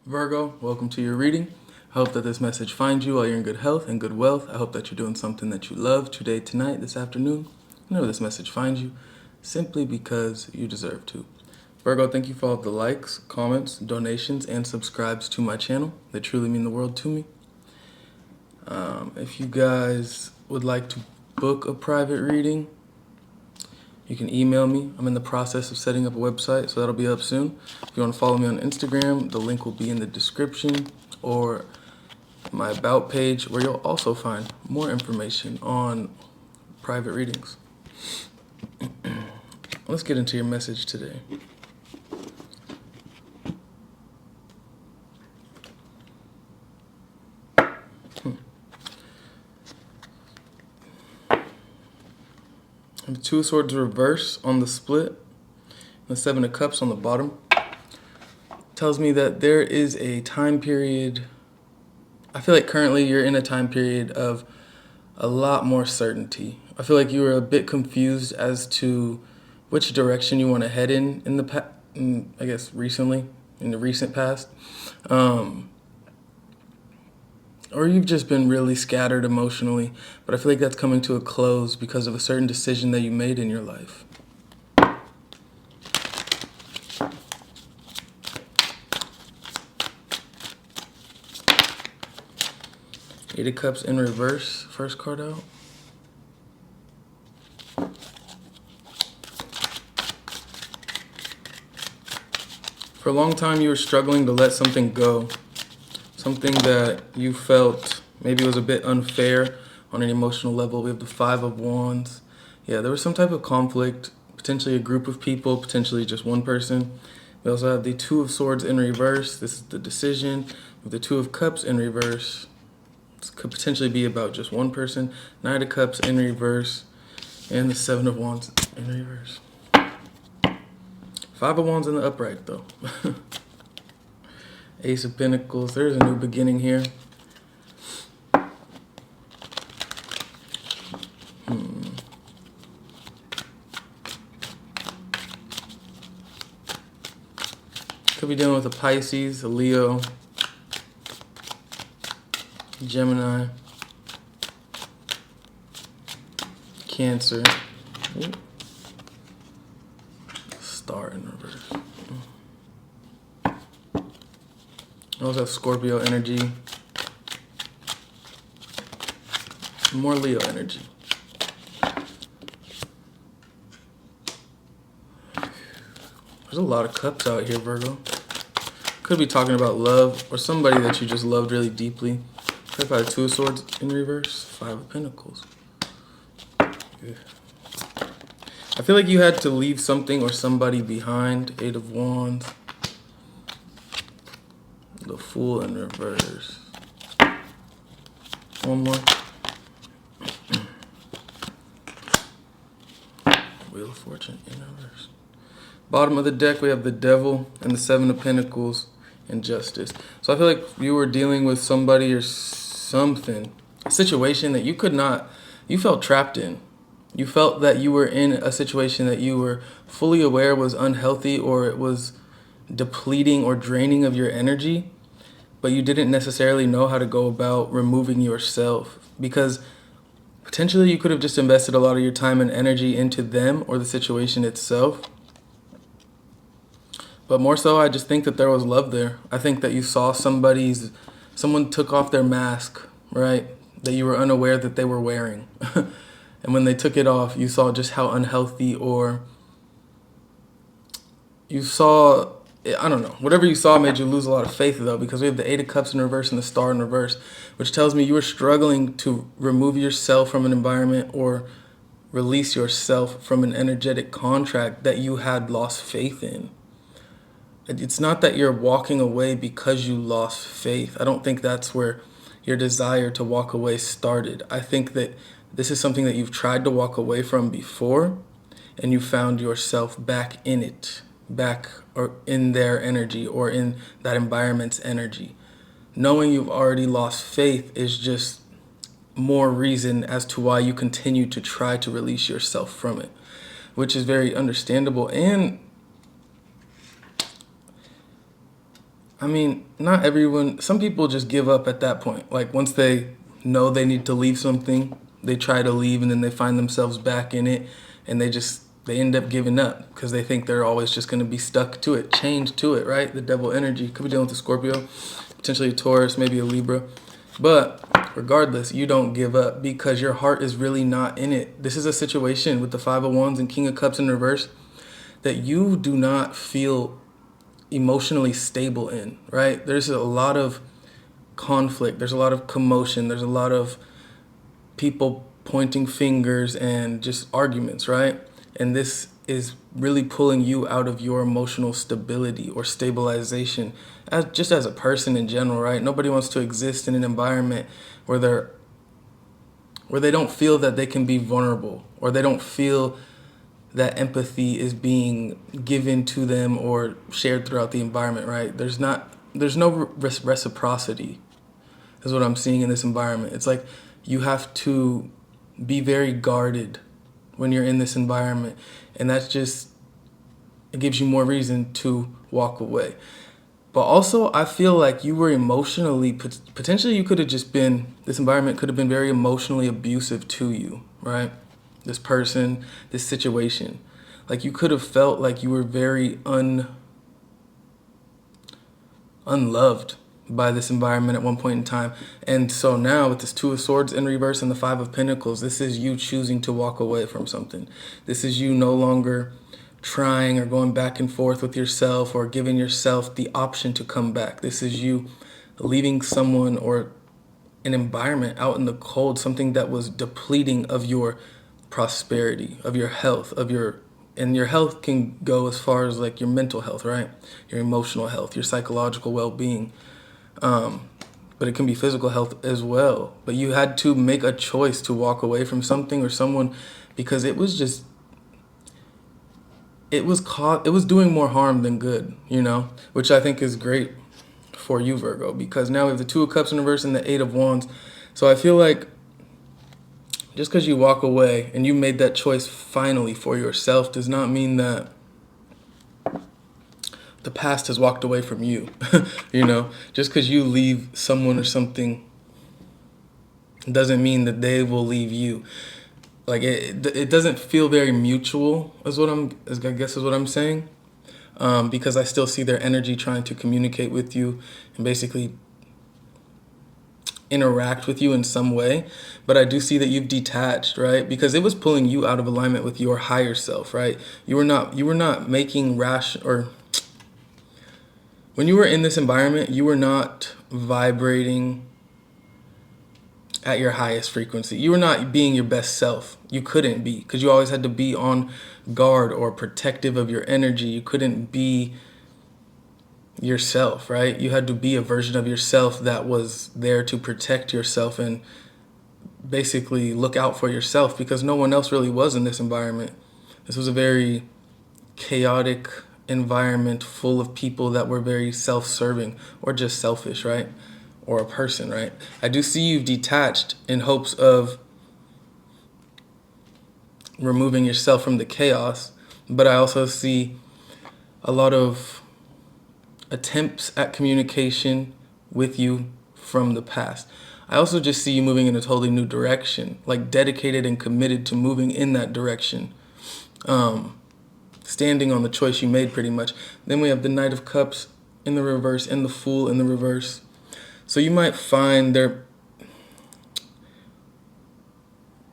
Virgo, welcome to your reading. I hope that this message finds you while you're in good health and good wealth. I hope that you're doing something that you love today, tonight, this afternoon. Whenever this message finds you, simply because you deserve to. Virgo, thank you for all the likes, comments, donations, and subscribes to my channel. They truly mean the world to me. If you guys would like to book a private reading, you can email me. I'm in the process of setting up a website, so that'll be up soon. If you want to follow me on Instagram, the link will be in the description or my About page, where you'll also find more information on private readings. Let's get into your message today. The Two of Swords reverse on the split, the Seven of Cups on the bottom. Tells me that there is a time period. I feel like currently you're in a time period of a lot more certainty. I feel like you were a bit confused as to which direction you want to head in I guess recently, in the recent past. Or you've just been really scattered emotionally, but I feel like that's coming to a close because of a certain decision that you made in your life. Eight of Cups in reverse, first card out. For a long time, you were struggling to let something go. Something that you felt maybe was a bit unfair on an emotional level. We have the Five of Wands. Yeah, there was some type of conflict, potentially a group of people, potentially just one person. We also have the Two of Swords in reverse. This is the decision. With the Two of Cups in reverse, this could potentially be about just one person. Knight of Cups in reverse, and the Seven of Wands in reverse. Five of Wands in the upright, though. Ace of Pentacles. There's a new beginning here. Could be dealing with a Pisces, a Leo, Gemini, Cancer, Star in reverse. I also have Scorpio energy, more Leo energy. There's a lot of cups out here, Virgo. Could be talking about love or somebody that you just loved really deeply. Could have the Two of Swords in reverse, Five of Pentacles. Yeah. I feel like you had to leave something or somebody behind. Eight of Wands. The Fool in reverse. One more. Wheel of Fortune in reverse. Bottom of the deck, we have the Devil and the Seven of Pentacles and Justice. So I feel like you were dealing with somebody or something, a situation that you felt trapped in. You felt that you were in a situation that you were fully aware was unhealthy, or it was depleting or draining of your energy, but you didn't necessarily know how to go about removing yourself, because potentially you could have just invested a lot of your time and energy into them or the situation itself. But more so, I just think that there was love there. I think that you saw someone took off their mask, right? That you were unaware that they were wearing. And when they took it off, you saw just how unhealthy, or you saw, I don't know, whatever you saw made you lose a lot of faith, though, because we have the Eight of Cups in reverse and the Star in reverse, which tells me you were struggling to remove yourself from an environment or release yourself from an energetic contract that you had lost faith in. It's not that you're walking away because you lost faith. I don't think that's where your desire to walk away started. I think that this is something that you've tried to walk away from before, and you found yourself back in it, back or in their energy or in that environment's energy. Knowing you've already lost faith is just more reason as to why you continue to try to release yourself from it, which is very understandable. And I mean, not everyone. Some people just give up at that point. Like once they know they need to leave something, they try to leave, and then they find themselves back in it, and they end up giving up because they think they're always just going to be stuck to it, chained to it. Right? The devil energy could be dealing with a Scorpio, potentially a Taurus, maybe a Libra, but regardless, you don't give up because your heart is really not in it. This is a situation with the Five of Wands and King of Cups in reverse that you do not feel emotionally stable in, right? There's a lot of conflict, there's a lot of commotion, there's a lot of people pointing fingers and just arguments, right? And this is really pulling you out of your emotional stability or stabilization as a person in general, right? Nobody wants to exist in an environment where they don't feel that they can be vulnerable, or they don't feel that empathy is being given to them or shared throughout the environment, right? There's no reciprocity is what I'm seeing in this environment. It's like you have to be very guarded when you're in this environment, and it gives you more reason to walk away. But also, I feel like you were emotionally, potentially you could have just been, this environment could have been very emotionally abusive to you, right? This person, this situation. Like you could have felt like you were very unloved by this environment at one point in time. And so now with this Two of Swords in reverse and the Five of Pentacles, this is you choosing to walk away from something. This is you no longer trying or going back and forth with yourself or giving yourself the option to come back. This is you leaving someone or an environment out in the cold, something that was depleting of your prosperity, of your health, and your health can go as far as like your mental health, right? Your emotional health, your psychological well-being. But it can be physical health as well. But you had to make a choice to walk away from something or someone because it was doing more harm than good, which I think is great for you, Virgo, because now we have the Two of Cups in reverse and the Eight of Wands. So I feel like just because you walk away and you made that choice finally for yourself does not mean that the past has walked away from you. Just because you leave someone or something doesn't mean that they will leave you. Like it doesn't feel very mutual is what I'm saying. Because I still see their energy trying to communicate with you and basically interact with you in some way. But I do see that you've detached, right? Because it was pulling you out of alignment with your higher self, right? You were not making rash, or when you were in this environment, you were not vibrating at your highest frequency. You were not being your best self. You couldn't be, because you always had to be on guard or protective of your energy. You couldn't be yourself, right? You had to be a version of yourself that was there to protect yourself and basically look out for yourself, because no one else really was in this environment. This was a very chaotic environment full of people that were very self-serving or just selfish, right? Or a person, right? I do see you've detached in hopes of removing yourself from the chaos, but I also see a lot of attempts at communication with you from the past. I also just see you moving in a totally new direction, like dedicated and committed to moving in that direction. Standing on the choice you made pretty much. Then we have the Knight of Cups in the reverse and the Fool in the reverse. So you might find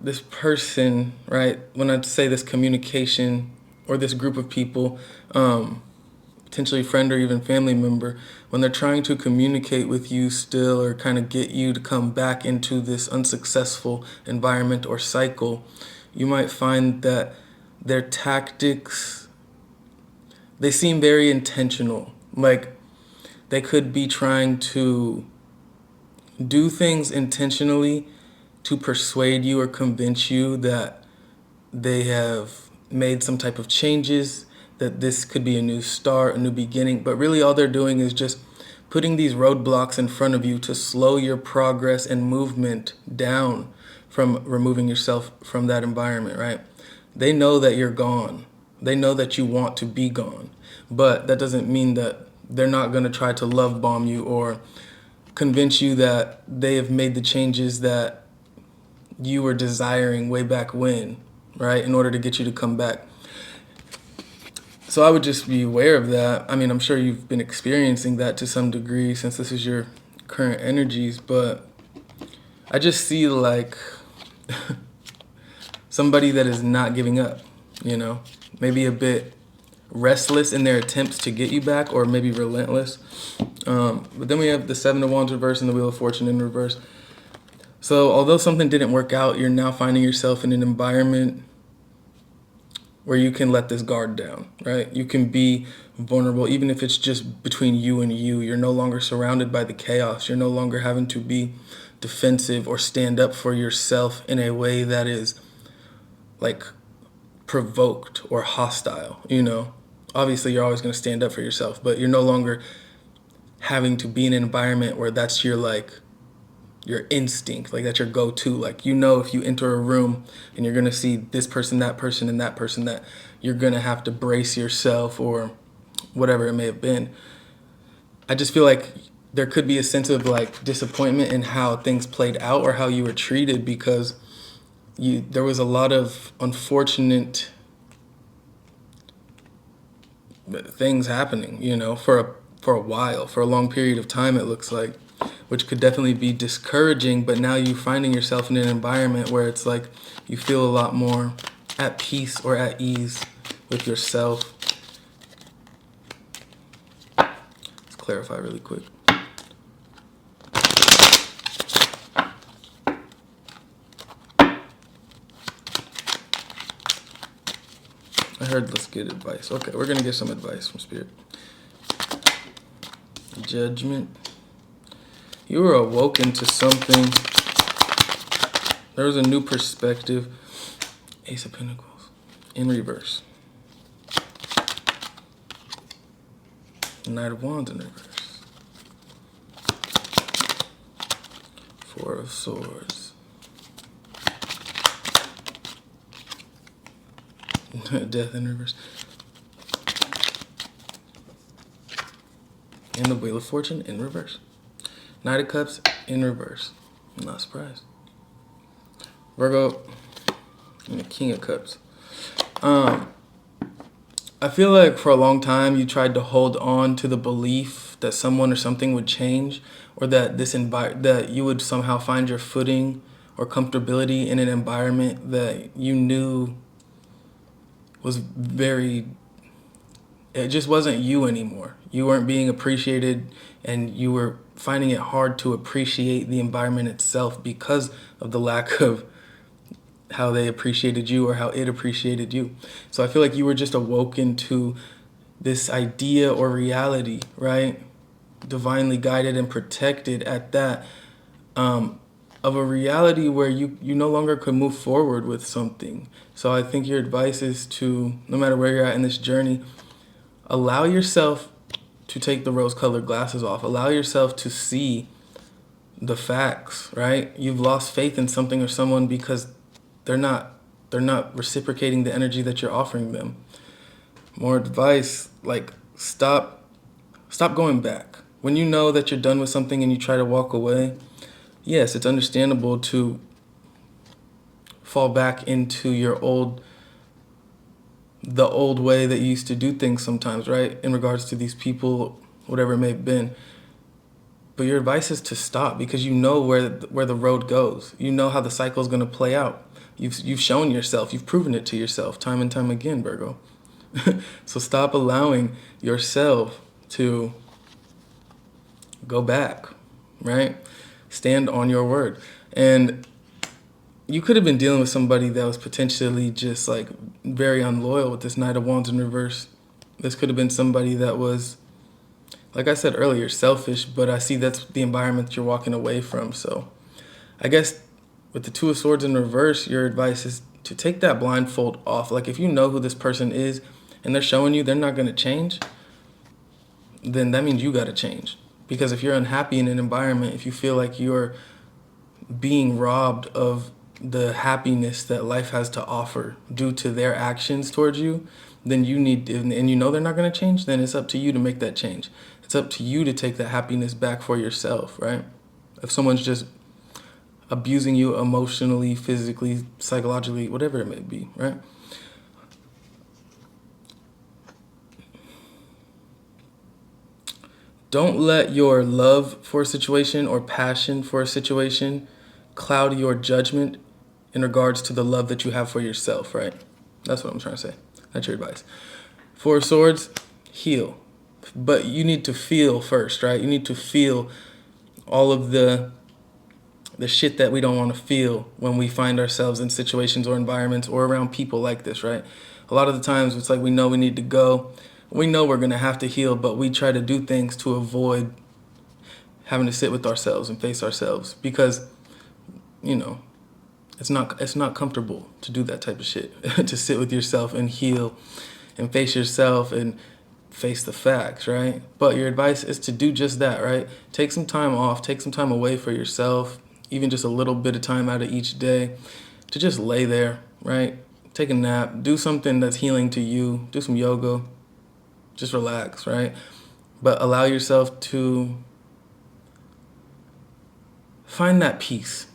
this person, right? When I say this communication or this group of people, potentially a friend or even family member, when they're trying to communicate with you still or kind of get you to come back into this unsuccessful environment or cycle, you might find that their tactics, they seem very intentional. Like they could be trying to do things intentionally to persuade you or convince you that they have made some type of changes, that this could be a new start, a new beginning. But really all they're doing is just putting these roadblocks in front of you to slow your progress and movement down from removing yourself from that environment, right? They know that you're gone. They know that you want to be gone. But that doesn't mean that they're not going to try to love bomb you or convince you that they have made the changes that you were desiring way back when, right, in order to get you to come back. So I would just be aware of that. I mean, I'm sure you've been experiencing that to some degree since this is your current energies, but I just see like somebody that is not giving up, maybe a bit restless in their attempts to get you back, or maybe relentless. But then we have the Seven of Wands reverse and the Wheel of Fortune in reverse. So although something didn't work out, you're now finding yourself in an environment where you can let this guard down, right? You can be vulnerable, even if it's just between you and you. You're no longer surrounded by the chaos. You're no longer having to be defensive or stand up for yourself in a way that is like provoked or hostile, Obviously, you're always going to stand up for yourself, but you're no longer having to be in an environment where that's your instinct, like that's your go-to. Like, if you enter a room and you're going to see this person, that person, and that person, that you're going to have to brace yourself or whatever it may have been. I just feel like there could be a sense of like disappointment in how things played out or how you were treated, because there was a lot of unfortunate things happening, for a while, for a long period of time, it looks like, which could definitely be discouraging. But now you're finding yourself in an environment where it's like you feel a lot more at peace or at ease with yourself. Let's clarify really quick. I heard let's get advice. Okay, we're going to get some advice from Spirit. Judgment. You were awoken to something. There was a new perspective. Ace of Pentacles in reverse. Knight of Wands in reverse. Four of Swords. Death in reverse. And the Wheel of Fortune in reverse. Knight of Cups in reverse. I'm not surprised. Virgo and the King of Cups. I feel like for a long time you tried to hold on to the belief that someone or something would change, or that that you would somehow find your footing or comfortability in an environment that you knew was it just wasn't you anymore. You weren't being appreciated, and you were finding it hard to appreciate the environment itself because of the lack of how they appreciated you or how it appreciated you. So I feel like you were just awoken to this idea or reality, right? Divinely guided and protected at that, of a reality where you no longer could move forward with something. So I think your advice is to, no matter where you're at in this journey, allow yourself to take the rose-colored glasses off. Allow yourself to see the facts, right? You've lost faith in something or someone because they're not reciprocating the energy that you're offering them. More advice, like stop going back. When you know that you're done with something and you try to walk away, yes, it's understandable to fall back into the old way that you used to do things sometimes, right? In regards to these people, whatever it may have been. But your advice is to stop, because you know where the road goes. You know how the cycle is going to play out. You've shown yourself. You've proven it to yourself time and time again, Virgo. So stop allowing yourself to go back, right? Stand on your word. And you could have been dealing with somebody that was potentially just like very unloyal with this Knight of Wands in reverse. This could have been somebody that was, like I said earlier, selfish, but I see that's the environment you're walking away from. So I guess with the Two of Swords in reverse, your advice is to take that blindfold off. Like, if you know who this person is and they're showing you they're not going to change, then that means you got to change. Because if you're unhappy in an environment, if you feel like you're being robbed of the happiness that life has to offer due to their actions towards you, then you need, and you know they're not going to change, then it's up to you to make that change. It's It's up to you to take that happiness back for yourself, right? If someone's just abusing you emotionally, physically, psychologically, whatever it may be, right? Don't let your love for a situation or passion for a situation cloud your judgment in regards to the love that you have for yourself, right? That's what I'm trying to say. That's your advice. Four of Swords, heal. But you need to feel first, right? You need to feel all of the shit that we don't want to feel when we find ourselves in situations or environments or around people like this, right? A lot of the times it's like we know we need to go. We know we're going to have to heal, but we try to do things to avoid having to sit with ourselves and face ourselves because, you know, it's not comfortable to do that type of shit, to sit with yourself and heal and face yourself and face the facts, right? But your advice is to do just that, right? Take some time off, take some time away for yourself, even just a little bit of time out of each day to just lay there, right? Take a nap, do something that's healing to you, do some yoga, just relax, right? But allow yourself to find that peace,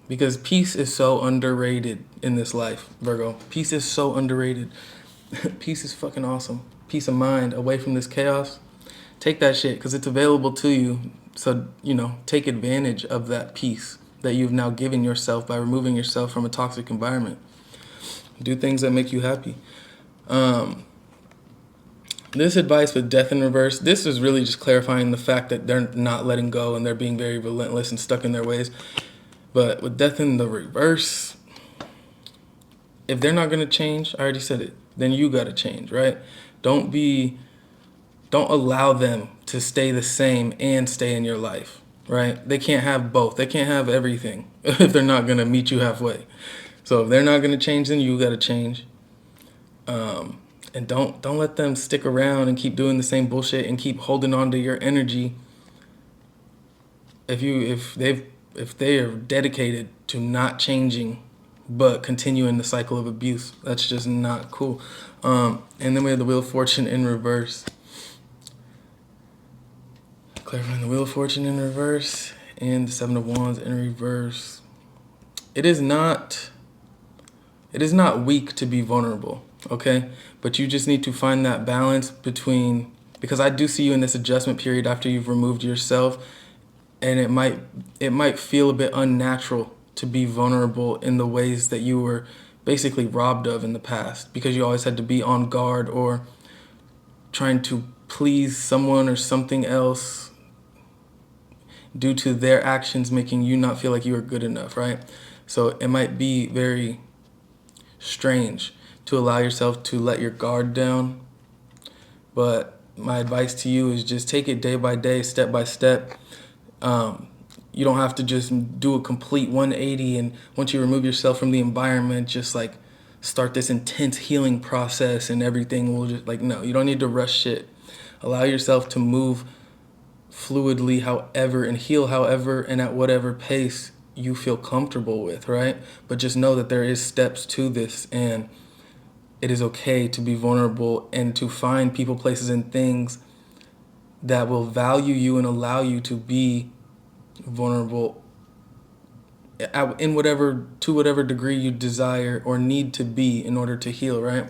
because peace is so underrated in this life, Virgo. Peace is so underrated. Peace is fucking awesome. Peace of mind away from this chaos. Take that shit because it's available to you. So, take advantage of that peace that you've now given yourself by removing yourself from a toxic environment. Do things that make you happy. This advice with Death in Reverse, this is really just clarifying the fact that they're not letting go and they're being very relentless and stuck in their ways. But with Death in the Reverse, if they're not going to change, I already said it, then you got to change, right? Don't allow them to stay the same and stay in your life, right? They can't have both. They can't have everything if they're not going to meet you halfway. So if they're not going to change, then you got to change. And don't let them stick around and keep doing the same bullshit and keep holding on to your energy. If they are dedicated to not changing but continuing the cycle of abuse, that's just not cool. And then we have the Wheel of Fortune in reverse. Clarifying the Wheel of Fortune in reverse and the Seven of Wands in reverse. It is not weak to be vulnerable, okay? But you just need to find that balance between, because I do see you in this adjustment period after you've removed yourself, and it might feel a bit unnatural to be vulnerable in the ways that you were basically robbed of in the past, because you always had to be on guard or trying to please someone or something else due to their actions making you not feel like you were good enough, right? So it might be very strange to allow yourself to let your guard down. But my advice to you is just take it day by day, step by step. You don't have to just do a complete 180 and once you remove yourself from the environment, just like start this intense healing process and everything will just no, you don't need to rush shit. Allow yourself to move fluidly however and heal however and at whatever pace you feel comfortable with, right? But just know that there is steps to this and it is okay to be vulnerable and to find people, places, and things that will value you and allow you to be vulnerable in to whatever degree you desire or need to be in order to heal, right?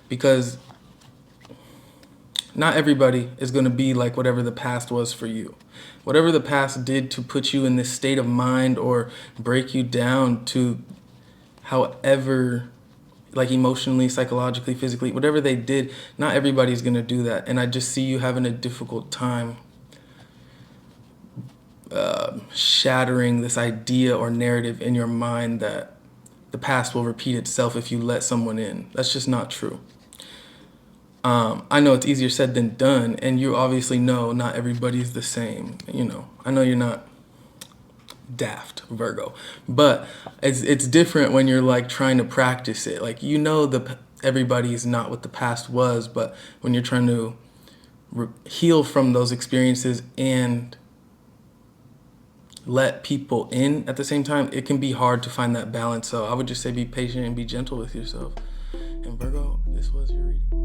Because not everybody is going to be like whatever the past was for you. Whatever the past did to put you in this state of mind or break you down to however, like emotionally, psychologically, physically, whatever they did, not everybody's going to do that. And I just see you having a difficult time shattering this idea or narrative in your mind that the past will repeat itself if you let someone in. That's just not true. I know it's easier said than done, and you obviously know not everybody's the same. I know you're not daft, Virgo, but it's different when you're like trying to practice it. Like everybody is not what the past was, but when you're trying to heal from those experiences and let people in at the same time, it can be hard to find that balance. So I would just say be patient and be gentle with yourself. And Virgo, this was your reading.